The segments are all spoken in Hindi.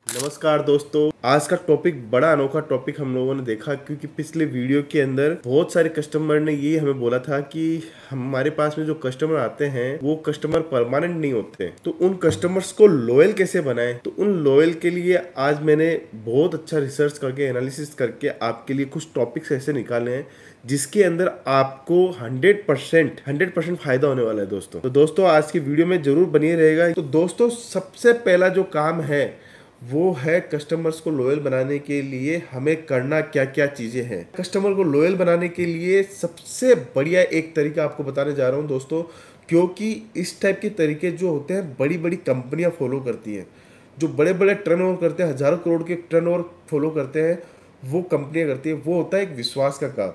नमस्कार दोस्तों। आज का टॉपिक बड़ा अनोखा टॉपिक हम लोगों ने देखा, क्योंकि पिछले वीडियो के अंदर बहुत सारे कस्टमर ने ये हमें बोला था कि हमारे पास में जो कस्टमर आते हैं वो कस्टमर परमानेंट नहीं होते, तो उन कस्टमर्स को लॉयल कैसे बनाएं। तो उन लॉयल के लिए आज मैंने बहुत अच्छा रिसर्च करके एनालिसिस करके आपके लिए कुछ टॉपिक्स ऐसे निकाले हैं जिसके अंदर आपको 100% फायदा होने वाला है दोस्तों। तो दोस्तों आज की वीडियो में जरूर बनिए रहेगा। तो दोस्तों सबसे पहला जो काम है वो है कस्टमर्स को लॉयल बनाने के लिए हमें करना क्या क्या चीजें हैं। कस्टमर को लॉयल बनाने के लिए सबसे बढ़िया एक तरीका आपको बताने जा रहा हूं दोस्तों, क्योंकि इस टाइप के तरीके जो होते हैं बड़ी बड़ी कंपनियां फॉलो करती हैं, जो बड़े बड़े टर्नओवर करते हैं, हजारों करोड़ के टर्नओवर फॉलो करते हैं, वो कंपनियां करती है। वो होता है एक विश्वास का काम।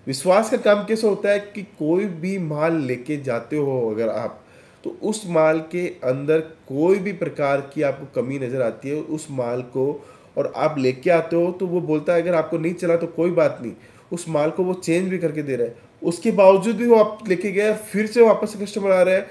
विश्वास का काम कैसे होता है कि कोई भी माल लेके जाते हो अगर आप, तो उस माल के अंदर कोई भी प्रकार की आपको कमी नज़र आती है उस माल को, और आप लेके आते हो तो वो बोलता है अगर आपको नहीं चला तो कोई बात नहीं, उस माल को वो चेंज भी करके दे रहा है। उसके बावजूद भी वो आप लेके गए, फिर से वापस से कस्टमर आ रहा है,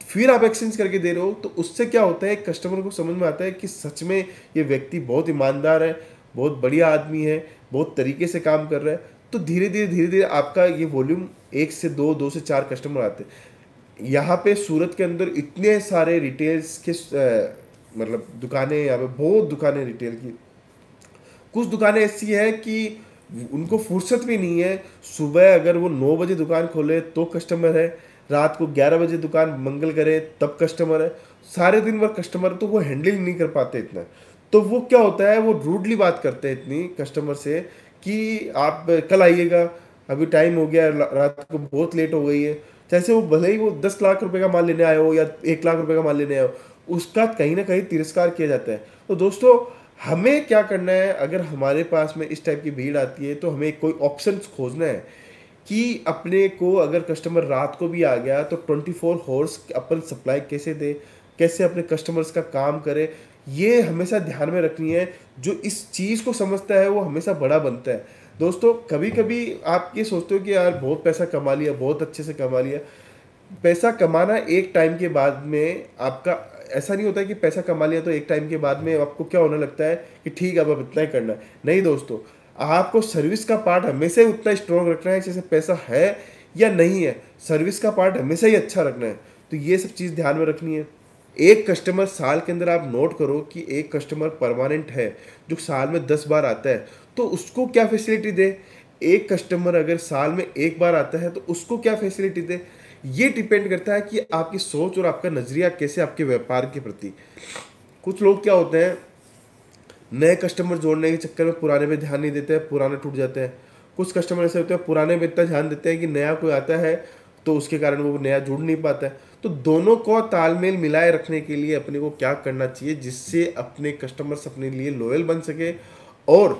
फिर आप एक्सचेंज करके दे रहे हो, तो उससे क्या होता है कस्टमर को समझ में आता है कि सच में ये व्यक्ति बहुत ईमानदार है, बहुत बढ़िया आदमी है, बहुत तरीके से काम कर रहा है। तो धीरे धीरे आपका ये वॉल्यूम 1 से 2, 2 से 4 कस्टमर आते हैं। यहाँ पे सूरत के अंदर इतने सारे रिटेल्स के मतलब दुकानें, यहाँ पे बहुत दुकानें रिटेल की। कुछ दुकानें ऐसी हैं कि उनको फुर्सत भी नहीं है। सुबह अगर वो 9 बजे दुकान खोले तो कस्टमर है, रात को 11 बजे दुकान मंगल करे तब कस्टमर है, सारे दिन भर कस्टमर, तो वो हैंडल नहीं कर पाते इतना। तो वो क्या होता है, वो रूडली बात करते हैं इतनी कस्टमर से कि आप कल आइएगा, अभी टाइम हो गया, रात को बहुत लेट हो गई है। जैसे वो भले ही वो 10 लाख रुपए का माल लेने आए हो या 1 लाख रुपए का माल लेने आए हो, उसका कहीं ना कहीं तिरस्कार किया जाता है। तो दोस्तों हमें क्या करना है, अगर हमारे पास में इस टाइप की भीड़ आती है तो हमें कोई ऑप्शन खोजना है कि अपने को अगर कस्टमर रात को भी आ गया तो 24 हॉर्स अपन सप्लाई कैसे दे, कैसे अपने कस्टमर्स का काम करे, ये हमेशा ध्यान में रखनी है। जो इस चीज़ को समझता है वो हमेशा बड़ा बनता है। दोस्तों कभी कभी आप ये सोचते हो कि यार बहुत पैसा कमा लिया, बहुत अच्छे से कमा लिया। पैसा कमाना एक टाइम के बाद में आपका ऐसा नहीं होता है कि पैसा कमा लिया तो एक टाइम के बाद में आपको क्या होने लगता है कि ठीक है अब इतना ही करना है। नहीं दोस्तों, आपको सर्विस का पार्ट हमेशा ही उतना स्ट्रॉन्ग रखना है, जैसे पैसा है या नहीं है, सर्विस का पार्ट हमेशा ही अच्छा रखना है। तो ये सब चीज़ ध्यान में रखनी है। एक कस्टमर साल के अंदर आप नोट करो कि एक कस्टमर परमानेंट है जो साल में 10 बार आता है, तो उसको क्या फैसिलिटी दे। एक कस्टमर अगर साल में 1 बार आता है तो उसको क्या फैसिलिटी दे। ये डिपेंड करता है कि आपकी सोच और आपका नजरिया कैसे आपके व्यापार के प्रति। कुछ लोग क्या होते हैं, नए कस्टमर जोड़ने के चक्कर में पुराने पे ध्यान नहीं देते हैं, पुराने टूट जाते हैं। कुछ कस्टमर ऐसे होते हैं पुराने पे इतना ध्यान देते हैं कि नया कोई आता है तो उसके कारण वो नया जुड़ नहीं पाता है। तो दोनों को तालमेल मिलाए रखने के लिए अपने को क्या करना चाहिए जिससे अपने कस्टमर्स अपने लिए लॉयल बन सके और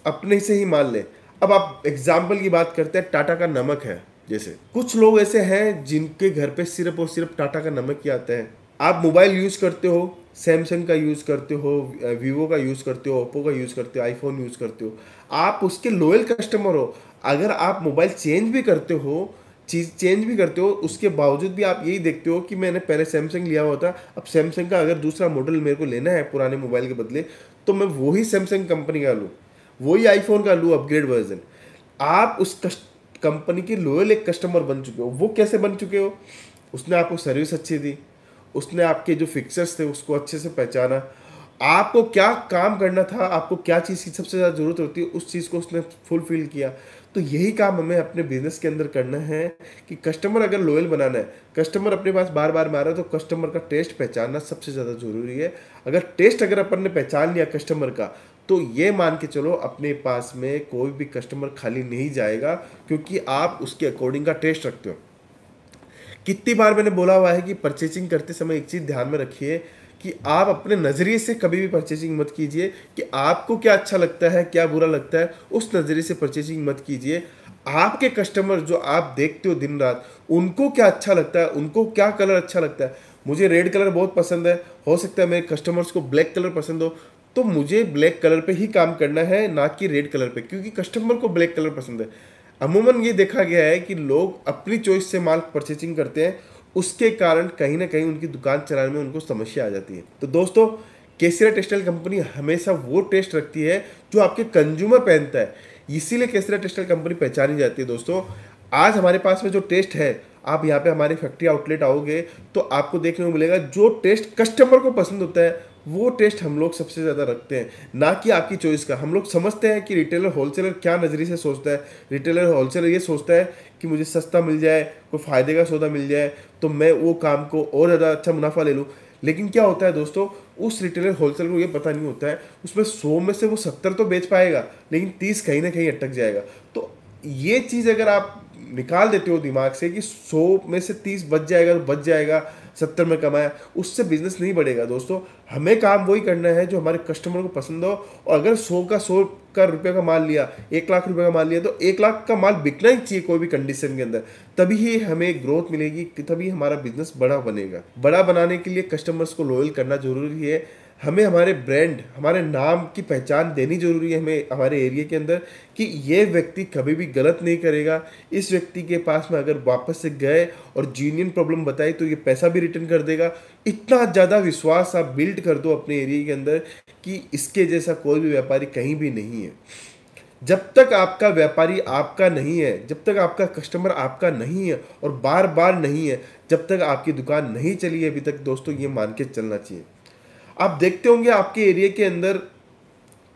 अपने से ही मान ले। अब आप एग्जाम्पल की बात करते हैं, टाटा का नमक है। जैसे कुछ लोग ऐसे हैं जिनके घर पे सिर्फ और सिर्फ टाटा का नमक ही आता है। आप मोबाइल यूज करते हो, सैमसंग का यूज करते हो, वीवो का यूज करते हो, ओप्पो का यूज करते हो, आईफोन यूज करते हो, आप उसके लॉयल कस्टमर हो। अगर आप मोबाइल चेंज भी करते हो, चीज़ चेंज भी करते हो, उसके बावजूद भी आप यही देखते हो कि मैंने पहले सैमसंग लिया हुआ था, अब सैमसंग का अगर दूसरा मॉडल मेरे को लेना है पुराने मोबाइल के बदले, तो मैं वही सैमसंग कंपनी का लूँ, वही आईफोन का लूँ अपग्रेड वर्जन। आप उस कंपनी के लॉयल एक कस्टमर बन चुके हो। वो कैसे बन चुके हो, उसने आपको सर्विस अच्छी दी, उसने आपके जो फिक्चर्स थे उसको अच्छे से पहचाना, आपको क्या काम करना था, आपको क्या चीज़ की सबसे ज़्यादा ज़रूरत होती है उस चीज़ को उसने फुलफिल किया। तो यही काम हमें अपने बिजनेस के अंदर करना है कि कस्टमर अगर लॉयल बनाना है, कस्टमर अपने पास बार बार में आ रहा है, तो कस्टमर का टेस्ट पहचानना सबसे ज़्यादा ज़रूरी है। अगर टेस्ट अगर अपन ने पहचान लिया कस्टमर का, तो ये मान के चलो अपने पास में कोई भी कस्टमर खाली नहीं जाएगा, क्योंकि आप उसके अकॉर्डिंग का टेस्ट रखते हो। कितनी बार मैंने बोला हुआ है कि परचेसिंग करते समय एक चीज़ ध्यान में रखिए कि आप अपने नज़रिए से कभी भी परचेसिंग मत कीजिए कि आपको क्या अच्छा लगता है, क्या बुरा लगता है, उस नज़रिए से परचेसिंग मत कीजिए। आपके कस्टमर जो आप देखते हो दिन रात, उनको क्या अच्छा लगता है, उनको क्या कलर अच्छा लगता है। मुझे रेड कलर बहुत पसंद है, हो सकता है मेरे कस्टमर्स को ब्लैक कलर पसंद हो, तो मुझे ब्लैक कलर पे ही काम करना है, ना कि रेड कलर पे, क्योंकि कस्टमर को ब्लैक कलर पसंद है। अमूमन ये देखा गया है कि लोग अपनी चॉइस से माल परचेसिंग करते हैं, उसके कारण कहीं ना कहीं उनकी दुकान चलाने में उनको समस्या आ जाती है। तो दोस्तों केसिरा टेक्सटाइल कंपनी हमेशा वो टेस्ट रखती है जो आपके कंज्यूमर पहनता है, इसीलिए केसिरा टेक्सटाइल कंपनी पहचानी जाती है। दोस्तों आज हमारे पास में जो टेस्ट है, आप यहाँ पे हमारी फैक्ट्री आउटलेट आओगे तो आपको देखने को मिलेगा जो टेस्ट कस्टमर को पसंद होता है वो टेस्ट हम लोग सबसे ज़्यादा रखते हैं, ना कि आपकी चॉइस का। हम लोग समझते हैं कि रिटेलर होलसेलर क्या नज़रिए से सोचता है। रिटेलर होलसेलर ये सोचता है कि मुझे सस्ता मिल जाए, कोई फ़ायदे का सौदा मिल जाए तो मैं वो काम को और ज़्यादा अच्छा मुनाफा ले लूँ। लेकिन क्या होता है दोस्तों, उस रिटेलर होलसेलर को ये पता नहीं होता है उसमें 100 में से वो 70 तो बेच पाएगा लेकिन 30 कहीं ना कहीं अटक जाएगा। तो ये चीज़ अगर आप निकाल देते हो दिमाग से कि 100 में से 30 बच जाएगा तो बच जाएगा, 70 में कमाया, उससे बिजनेस नहीं बढ़ेगा। दोस्तों हमें काम वही करना है जो हमारे कस्टमर को पसंद हो। और अगर 100 का रुपये का माल लिया, 1 लाख रुपए का माल लिया, तो 1 लाख का माल बिकना ही चाहिए कोई भी कंडीशन के अंदर, तभी ही हमें ग्रोथ मिलेगी, तभी हमारा बिजनेस बड़ा बनेगा। बड़ा बनाने के लिए कस्टमर्स को लॉयल करना जरूरी है। हमें हमारे ब्रांड, हमारे नाम की पहचान देनी जरूरी है हमें हमारे एरिया के अंदर कि ये व्यक्ति कभी भी गलत नहीं करेगा। इस व्यक्ति के पास में अगर वापस से गए और जीनियन प्रॉब्लम बताई तो ये पैसा भी रिटर्न कर देगा। इतना ज़्यादा विश्वास आप बिल्ड कर दो अपने एरिया के अंदर कि इसके जैसा कोई भी व्यापारी कहीं भी नहीं है। जब तक आपका व्यापारी आपका नहीं है, जब तक आपका कस्टमर आपका नहीं है और बार बार नहीं है, जब तक आपकी दुकान नहीं चली है अभी तक, दोस्तों ये मान के चलना चाहिए। आप देखते होंगे आपके एरिया के अंदर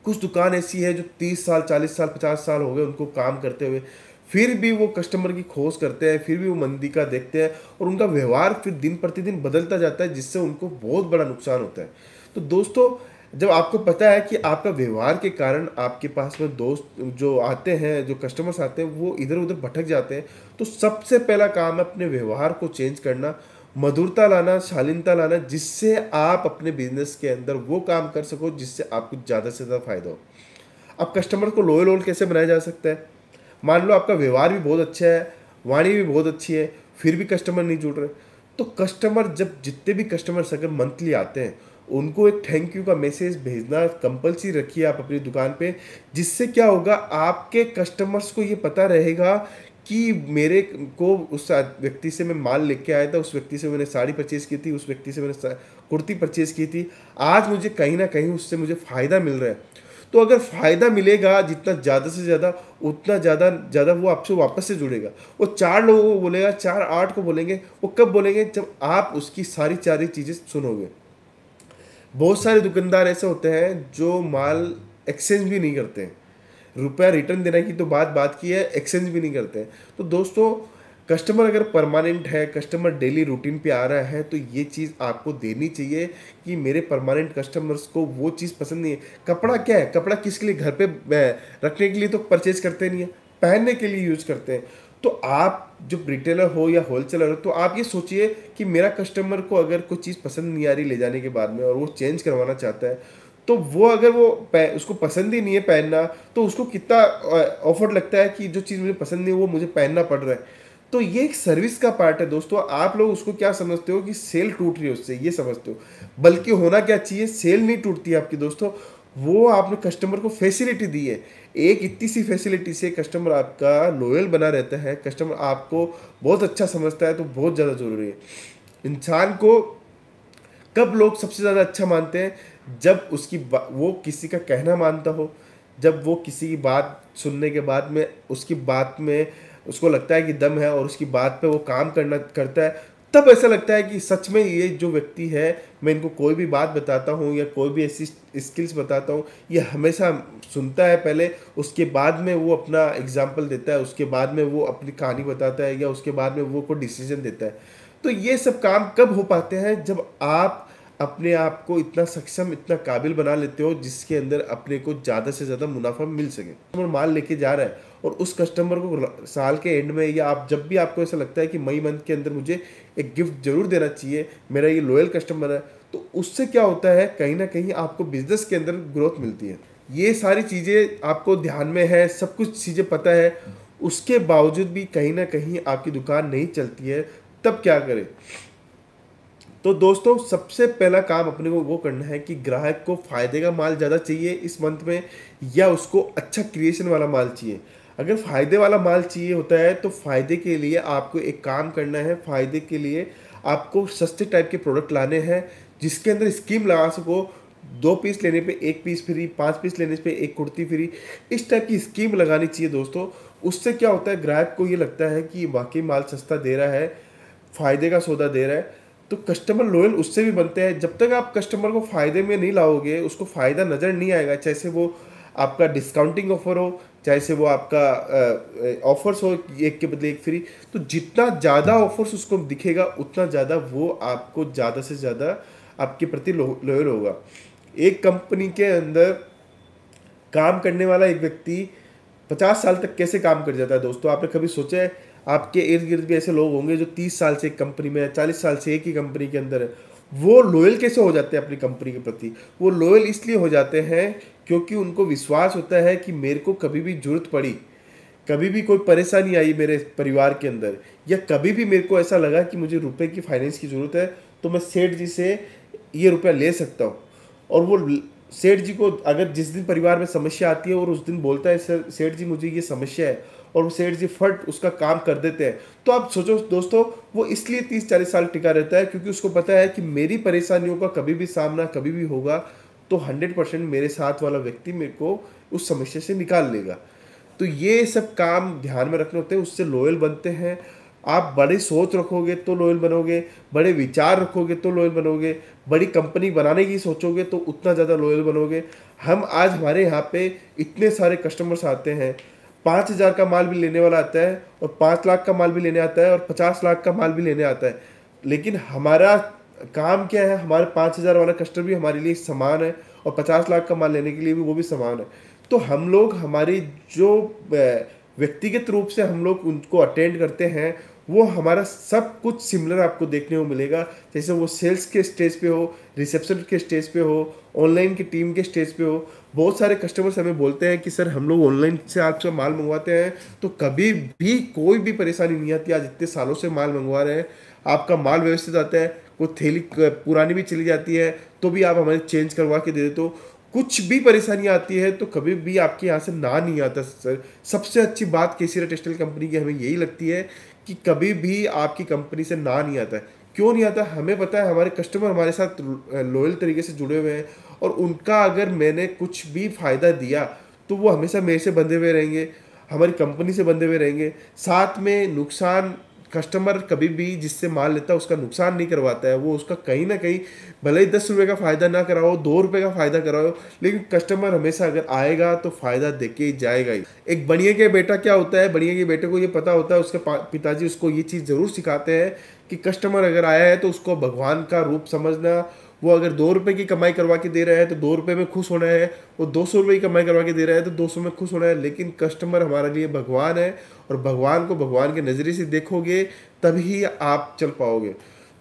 कुछ दुकान ऐसी है जो 30 साल, 40 साल, 50 साल हो गए उनको काम करते हुए, फिर भी वो कस्टमर की खोज करते हैं, फिर भी वो मंदी का देखते हैं और उनका व्यवहार फिर दिन प्रतिदिन बदलता जाता है, जिससे उनको बहुत बड़ा नुकसान होता है। तो दोस्तों जब आपको पता है कि आपका व्यवहार के कारण आपके पास में दोस्त जो आते हैं, जो कस्टमर्स आते हैं, वो इधर उधर भटक जाते हैं, तो सबसे पहला काम है अपने व्यवहार को चेंज करना, मधुरता लाना, शालीनता लाना, जिससे आप अपने बिजनेस के अंदर वो काम कर सको जिससे आपको ज़्यादा से ज़्यादा फायदा हो। अब कस्टमर को लोयल कैसे बनाया जा सकता है? मान लो आपका व्यवहार भी बहुत अच्छा है, वाणी भी बहुत अच्छी है, फिर भी कस्टमर नहीं जुड़ रहे, तो कस्टमर, जब जितने भी कस्टमर्स अगर मंथली आते हैं उनको एक थैंक यू का मैसेज भेजना कंपलसरी रखिए आप अपनी दुकान पे। जिससे क्या होगा, आपके कस्टमर्स को ये पता रहेगा कि मेरे को उस व्यक्ति से मैं माल लेके आया था, उस व्यक्ति से मैंने साड़ी परचेज़ की थी, उस व्यक्ति से मैंने कुर्ती परचेज़ की थी, आज मुझे कहीं ना कहीं उससे मुझे फ़ायदा मिल रहा है। तो अगर फ़ायदा मिलेगा जितना ज़्यादा से ज़्यादा, उतना ज़्यादा वो आपसे वापस से जुड़ेगा। वो 4 लोगों को बोलेगा, 4 8 को बोलेंगे। वो कब बोलेंगे? जब आप उसकी सारी चीज़ें सुनोगे। बहुत सारे दुकानदार ऐसे होते हैं जो माल एक्सचेंज भी नहीं करते हैं, रुपया रिटर्न देने की तो बात की है, एक्सचेंज भी नहीं करते हैं। तो दोस्तों कस्टमर अगर परमानेंट है, कस्टमर डेली रूटीन पे आ रहा है, तो ये चीज़ आपको देनी चाहिए कि मेरे परमानेंट कस्टमर्स को वो चीज़ पसंद नहीं है। कपड़ा क्या है? कपड़ा किसके लिए? घर पे रखने के लिए तो परचेज करते नहीं है, पहनने के लिए यूज़ करते हैं। तो आप जो रिटेलर हो या होलसेलर हो, तो आप ये सोचिए कि मेरा कस्टमर को अगर कोई चीज़ पसंद नहीं आ रही ले जाने के बाद में और वो चेंज करवाना चाहता है, तो वो अगर वो उसको पसंद ही नहीं है पहनना, तो उसको कितना ऑफर लगता है कि जो चीज़ मुझे पसंद नहीं है वो मुझे पहनना पड़ रहा है। तो ये एक सर्विस का पार्ट है दोस्तों। आप लोग उसको क्या समझते हो कि सेल टूट रही है उससे, ये समझते हो, बल्कि होना क्या चाहिए, सेल नहीं टूटती है आपकी दोस्तों, वो आपने कस्टमर को फैसिलिटी दी है। एक इतनी सी फैसिलिटी से कस्टमर आपका लॉयल बना रहता है, कस्टमर आपको बहुत अच्छा समझता है, तो बहुत ज़्यादा ज़रूरी है। इंसान को कब लोग सबसे ज़्यादा अच्छा मानते हैं? जब वो किसी का कहना मानता हो, जब वो किसी की बात सुनने के बाद में उसकी बात में उसको लगता है कि दम है और उसकी बात पे वो काम करता है, तब ऐसा लगता है कि सच में ये जो व्यक्ति है, मैं इनको कोई भी बात बताता हूँ या कोई भी ऐसी स्किल्स बताता हूँ, ये हमेशा सुनता है पहले, उसके बाद में वो अपना एग्जाम्पल देता है, उसके बाद में वो अपनी कहानी बताता है या उसके बाद में वो कोई डिसीजन देता है। तो ये सब काम कब हो पाते हैं? जब आप अपने आप को इतना सक्षम, इतना काबिल बना लेते हो जिसके अंदर अपने को ज़्यादा से ज़्यादा मुनाफा मिल सके। कस्टमर माल लेके जा रहा है और उस कस्टमर को साल के एंड में या आप जब भी आपको ऐसा लगता है कि मई मंथ के अंदर मुझे एक गिफ्ट जरूर देना चाहिए, मेरा ये लॉयल कस्टमर है, तो उससे क्या होता है, कहीं ना कहीं आपको बिजनेस के अंदर ग्रोथ मिलती है। ये सारी चीज़ें आपको ध्यान में है, सब कुछ चीज़ें पता है, उसके बावजूद भी कहीं ना कहीं आपकी दुकान नहीं चलती है, तब क्या करें? तो दोस्तों सबसे पहला काम अपने को वो करना है कि ग्राहक को फ़ायदे का माल ज़्यादा चाहिए इस मंथ में, या उसको अच्छा क्रिएशन वाला माल चाहिए। अगर फ़ायदे वाला माल चाहिए होता है तो फ़ायदे के लिए आपको एक काम करना है, फ़ायदे के लिए आपको सस्ते टाइप के प्रोडक्ट लाने हैं जिसके अंदर स्कीम लगा सको, 2 पीस लेने पे 1 पीस फ्री, 5 पीस लेने पे 1 कुर्ती फ्री, इस टाइप की स्कीम लगानी चाहिए दोस्तों। उससे क्या होता है, ग्राहक को ये लगता है कि वाकई माल सस्ता दे रहा है, फ़ायदे का सौदा दे रहा है, तो कस्टमर लॉयल उससे भी बनते हैं। जब तक आप कस्टमर को फ़ायदे में नहीं लाओगे, उसको फ़ायदा नज़र नहीं आएगा, चाहे से वो आपका डिस्काउंटिंग ऑफर हो, चाहे से वो आपका ऑफर्स हो एक के बदले एक फ्री, तो जितना ज़्यादा ऑफर्स उसको दिखेगा उतना ज़्यादा वो आपको ज़्यादा से ज़्यादा आपके प्रति लॉयल होगा। एक कंपनी के अंदर काम करने वाला एक व्यक्ति 50 साल तक कैसे काम कर जाता है दोस्तों? आपने कभी सोचा है? आपके इर्द गिर्द भी ऐसे लोग होंगे जो 30 साल से एक कंपनी में है, 40 साल से एक ही कंपनी के अंदर है। वो लॉयल कैसे हो जाते हैं अपनी कंपनी के प्रति? वो लॉयल इसलिए हो जाते हैं क्योंकि उनको विश्वास होता है कि मेरे को कभी भी जरूरत पड़ी, कभी भी कोई परेशानी आई मेरे परिवार के अंदर, या कभी भी मेरे को ऐसा लगा कि मुझे रुपए की फाइनेंस की ज़रूरत है, तो मैं सेठ जी से ये रुपया ले सकता हूँ। और वो सेठ जी को अगर जिस दिन परिवार में समस्या आती है और उस दिन बोलता है सर सेठ जी मुझे ये समस्या है, और वो सेठ जी फट उसका काम कर देते हैं, तो आप सोचो दोस्तों, वो इसलिए 30-40 साल टिका रहता है क्योंकि उसको पता है कि मेरी परेशानियों का कभी भी सामना कभी भी होगा तो 100% मेरे साथ वाला व्यक्ति मेरे को उस समस्या से निकाल लेगा। तो ये सब काम ध्यान में रखने होते हैं, उससे लॉयल बनते हैं। आप बड़ी सोच रखोगे तो लॉयल बनोगे, बड़े विचार रखोगे तो लॉयल बनोगे, बड़ी कंपनी बनाने की सोचोगे तो उतना ज़्यादा लॉयल बनोगे। हम आज हमारे यहाँ पे इतने सारे कस्टमर्स आते हैं, 5,000 का माल भी लेने वाला आता है, और 5 लाख का माल भी लेने आता है, और 50 लाख का माल भी लेने आता है। लेकिन हमारा काम क्या है, हमारे 5,000 वाला कस्टमर भी हमारे लिए समान है, और 50 लाख का माल लेने के लिए भी वो भी समान है। तो हम लोग हमारी जो व्यक्तिगत रूप से हम लोग उनको अटेंड करते हैं, वो हमारा सब कुछ सिमिलर आपको देखने को मिलेगा। जैसे वो सेल्स के स्टेज पे हो, रिसेप्शन के स्टेज पे हो, ऑनलाइन की टीम के स्टेज पे हो। बहुत सारे कस्टमर्स हमें बोलते हैं कि सर हम लोग ऑनलाइन से आपसे माल मंगवाते हैं तो कभी भी कोई भी परेशानी नहीं आती, आज इतने सालों से माल मंगवा रहे हैं, आपका माल व्यवस्थित आता है, कोई थैली पुरानी भी चली जाती है तो भी आप हमारे चेंज करवा के दे देते हो। कुछ भी परेशानी आती है तो कभी भी आपके यहाँ से ना नहीं आता सर। सबसे अच्छी बात केसीआर टेक्सटाइल कंपनी की हमें यही लगती है कि कभी भी आपकी कंपनी से ना नहीं आता है। क्यों नहीं आता? हमें पता है हमारे कस्टमर हमारे साथ लॉयल तरीके से जुड़े हुए हैं, और उनका अगर मैंने कुछ भी फ़ायदा दिया तो वो हमेशा मेरे से बंधे हुए रहेंगे, हमारी कंपनी से बंधे हुए रहेंगे। साथ में नुकसान, कस्टमर कभी भी जिससे माल लेता है उसका नुकसान नहीं करवाता है, वो उसका कहीं ना कहीं भले ही 10 रुपये का फ़ायदा ना कराओ, 2 रुपये का फ़ायदा कराओ, लेकिन कस्टमर हमेशा अगर आएगा तो फ़ायदा देके ही जाएगा ही। एक बनिए के बेटा क्या होता है, बनिए के बेटे को ये पता होता है, उसके पिताजी उसको ये चीज़ ज़रूर सिखाते हैं कि कस्टमर अगर आया है तो उसको भगवान का रूप समझना। वो अगर 2 रुपये की कमाई करवा के दे रहा है तो 2 रुपये में खुश होना है, वो 200 रुपये की कमाई करवा के दे रहा है तो 200 में खुश होना है, लेकिन कस्टमर हमारे लिए भगवान है, और भगवान को भगवान के नज़रिए से देखोगे तभी आप चल पाओगे।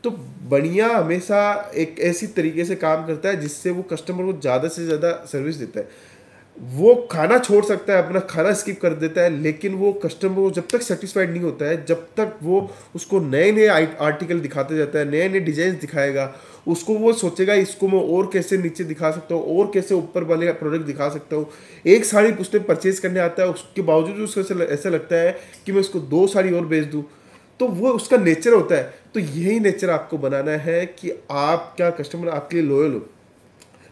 तो बढ़िया हमेशा एक ऐसी तरीके से काम करता है जिससे वो कस्टमर को ज़्यादा से ज़्यादा सर्विस देता है। वो खाना छोड़ सकता है, अपना खाना स्किप कर देता है, लेकिन वो कस्टमर को जब तक सेटिस्फाइड नहीं होता है, जब तक वो उसको नए नए आर्टिकल दिखाते जाता है, नए नए डिजाइन दिखाएगा, उसको वो सोचेगा इसको मैं और कैसे नीचे दिखा सकता हूँ, और कैसे ऊपर वाले प्रोडक्ट दिखा सकता हूँ। एक साड़ी उसने परचेज करने आता है, उसके बावजूद उसको ऐसा लगता है कि मैं उसको 2 साड़ी और बेच दूँ। तो वो उसका नेचर होता है। तो यही नेचर आपको बनाना है कि आप क्या कस्टमर आपके लिए लॉयल हो।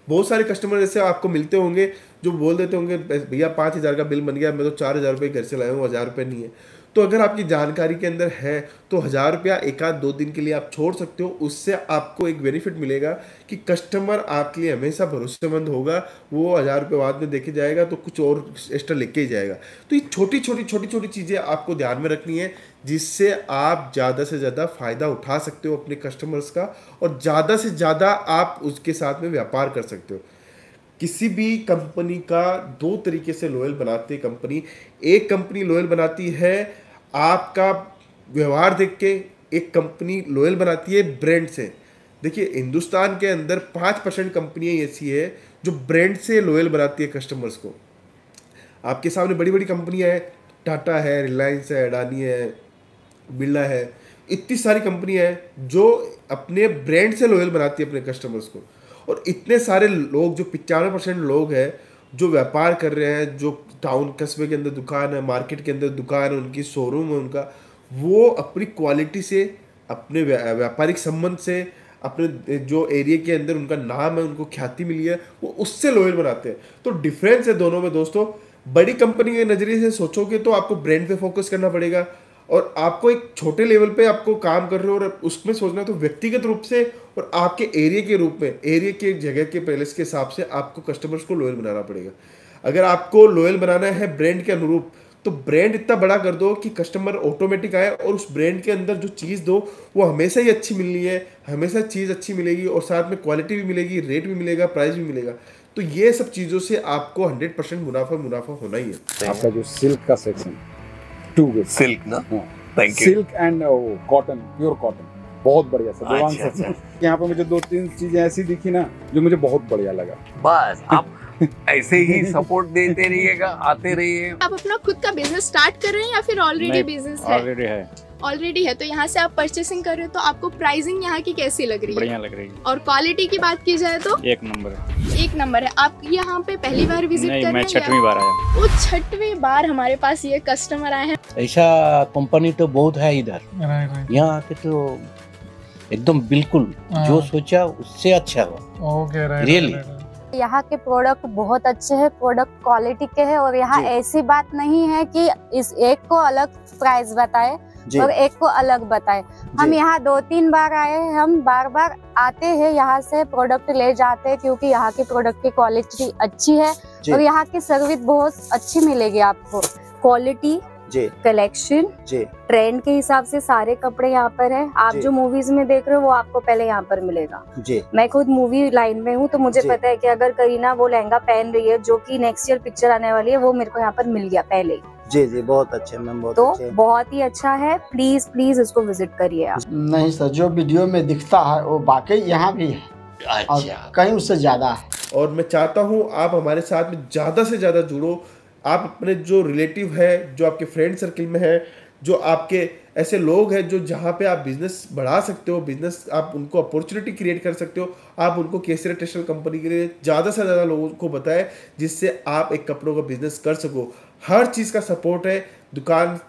बहुत सारे कस्टमर ऐसे आपको मिलते होंगे जो बोल देते होंगे भैया 5,000 का बिल बन गया, मैं तो 4,000 रुपये घर से लाया हूँ, 1,000 रुपये नहीं है। तो अगर आपकी जानकारी के अंदर है तो 1,000 रुपया 1 आध 2 दिन के लिए आप छोड़ सकते हो। उससे आपको एक बेनिफिट मिलेगा कि कस्टमर आपके लिए हमेशा भरोसेमंद होगा। वो 1,000 रुपये बाद में देखे जाएगा तो कुछ और एक्स्ट्रा लेके ही जाएगा। तो ये छोटी छोटी चीज़ें आपको ध्यान में रखनी है जिससे आप ज़्यादा से ज़्यादा फ़ायदा उठा सकते हो अपने कस्टमर्स का, और ज़्यादा से ज़्यादा आप उसके साथ में व्यापार कर सकते हो। किसी भी कंपनी का 2 तरीके से लॉयल बनाती है कंपनी। एक कंपनी लॉयल बनाती है आपका व्यवहार देख के, एक कंपनी लॉयल बनाती है ब्रांड से। देखिए हिंदुस्तान के अंदर 5% कंपनियां ऐसी है जो ब्रांड से लॉयल बनाती है कस्टमर्स को। आपके सामने बड़ी बड़ी कंपनियां हैं, टाटा है, रिलायंस है, अडानी है, बिरला है, इतनी सारी कंपनियां हैं जो अपने ब्रांड से लॉयल बनाती है अपने कस्टमर्स को। और इतने सारे लोग जो 95% लोग हैं जो व्यापार कर रहे हैं, जो टाउन कस्बे के अंदर दुकान है, मार्केट के अंदर दुकान है, उनकी शोरूम है उनका, वो अपनी क्वालिटी से, अपने व्यापारिक संबंध से, अपने जो एरिया के अंदर उनका नाम है, उनको ख्याति मिली है, वो उससे लॉयल बनाते हैं। तो डिफरेंस है दोनों में दोस्तों। बड़ी कंपनी के नज़रिए से सोचोगे तो आपको ब्रांड पे फोकस करना पड़ेगा, और आपको एक छोटे लेवल पे आपको काम कर रहे हो और उसमें सोचना तो व्यक्तिगत रूप से और आपके एरिया के रूप में, एरिया के जगह के पैलेस के हिसाब से आपको कस्टमर्स को लॉयल बनाना पड़ेगा। अगर आपको लॉयल बनाना है ब्रांड के अनुरूप, तो ब्रांड इतना बड़ा कर दो कि कस्टमर ऑटोमेटिक आए, और उस ब्रांड के अंदर जो चीज़ दो वो हमेशा ही अच्छी मिलनी है, हमेशा चीज़ अच्छी मिलेगी, और साथ में क्वालिटी भी मिलेगी, रेट भी मिलेगा, प्राइस भी मिलेगा। तो ये सब चीज़ों से आपको 100% मुनाफा होना ही है। आपका जो सिल्क का सेक्शन, टू गुड सिल्क ना, thank you. Silk and cotton, pure cotton, बहुत बढ़िया सर। अच्छा। यहाँ पे मुझे 2-3 चीजें ऐसी दिखी ना जो मुझे बहुत बढ़िया लगा। बस आप ऐसे ही सपोर्ट देते रहिएगा, आते रहिए। आप अपना खुद का बिजनेस स्टार्ट कर रहे हैं या फिर ऑलरेडी बिजनेस है? ऑलरेडी है। तो यहाँ से आप परचेसिंग कर रहे हो, तो आपको प्राइसिंग यहाँ की कैसी लग रही है? बढ़िया लग रही है। और क्वालिटी की बात की जाए तो एक नंबर है। एक नंबर है। आप यहाँ पे पहली बार विजिट कर रहे हैं? मैं 6वीं बार आया। वो 6वीं बार हमारे पास ये कस्टमर आए हैं। ऐसा कंपनी तो बहुत है इधर, यहाँ आके तो एकदम बिल्कुल जो सोचा उससे अच्छा हुआ, रियली। यहाँ के प्रोडक्ट बहुत अच्छे हैं, प्रोडक्ट क्वालिटी के हैं, और यहाँ ऐसी बात नहीं है कि इस एक को अलग प्राइस बताए और एक को अलग बताए। हम यहाँ 2-3 बार आए हैं, हम बार बार आते हैं, यहाँ से प्रोडक्ट ले जाते हैं, क्योंकि यहाँ की प्रोडक्ट की क्वालिटी अच्छी है और यहाँ की सर्विस बहुत अच्छी मिलेगी आपको। क्वालिटी, कलेक्शन, ट्रेंड के हिसाब से सारे कपड़े यहाँ पर है। आप जो मूवीज में देख रहे हो वो आपको पहले यहाँ पर मिलेगा। मैं खुद मूवी लाइन में हूँ, तो मुझे पता है कि अगर करीना वो लहंगा पहन रही है जो कि नेक्स्ट ईयर पिक्चर आने वाली है, वो मेरे को यहाँ पर मिल गया पहले। जी बहुत अच्छे मैम, बहुत ही अच्छा है। प्लीज इसको विजिट करिए आप। नहीं सर, जो वीडियो में दिखता है वो वाकई यहाँ भी है, और कहीं उससे ज्यादा है। और मैं चाहता हूँ आप हमारे साथ में ज़्यादा से ज़्यादा जुड़ो। आप अपने जो रिलेटिव है, जो आपके फ्रेंड सर्किल में है, जो आपके ऐसे लोग हैं जो जहाँ पे आप बिजनेस बढ़ा सकते हो, बिजनेस आप उनको अपॉर्चुनिटी क्रिएट कर सकते हो, आप उनको केसरी टेक्सटाइल कंपनी के लिए ज़्यादा से ज़्यादा लोगों को बताएं, जिससे आप एक कपड़ों का बिजनेस कर सको। हर चीज़ का सपोर्ट है। दुकान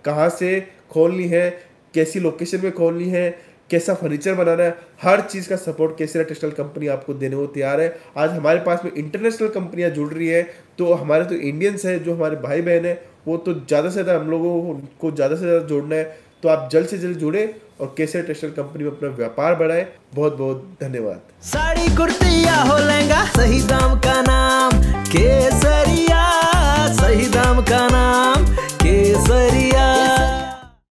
कहाँ से खोलनी है, कैसी लोकेशन में खोलनी है, कैसा फर्नीचर बनाना है, हर चीज़ का सपोर्ट केसरी टेक्सटाइल कंपनी आपको देने को तैयार है। आज हमारे पास में इंटरनेशनल कंपनियां जुड़ रही है, तो हमारे तो इंडियंस है जो हमारे भाई बहन है, वो तो ज़्यादा से ज़्यादा हम लोगों को ज़्यादा से ज़्यादा जोड़ना है। तो आप जल्द से जल्द जुड़े और केसरी टेक्सटाइल कंपनी में अपना व्यापार बढ़ाएं। बहुत बहुत धन्यवाद। साड़ी कुर्तिया हो लहंगा, सही दाम का नाम केसरिया, सही दाम का नाम केसरिया।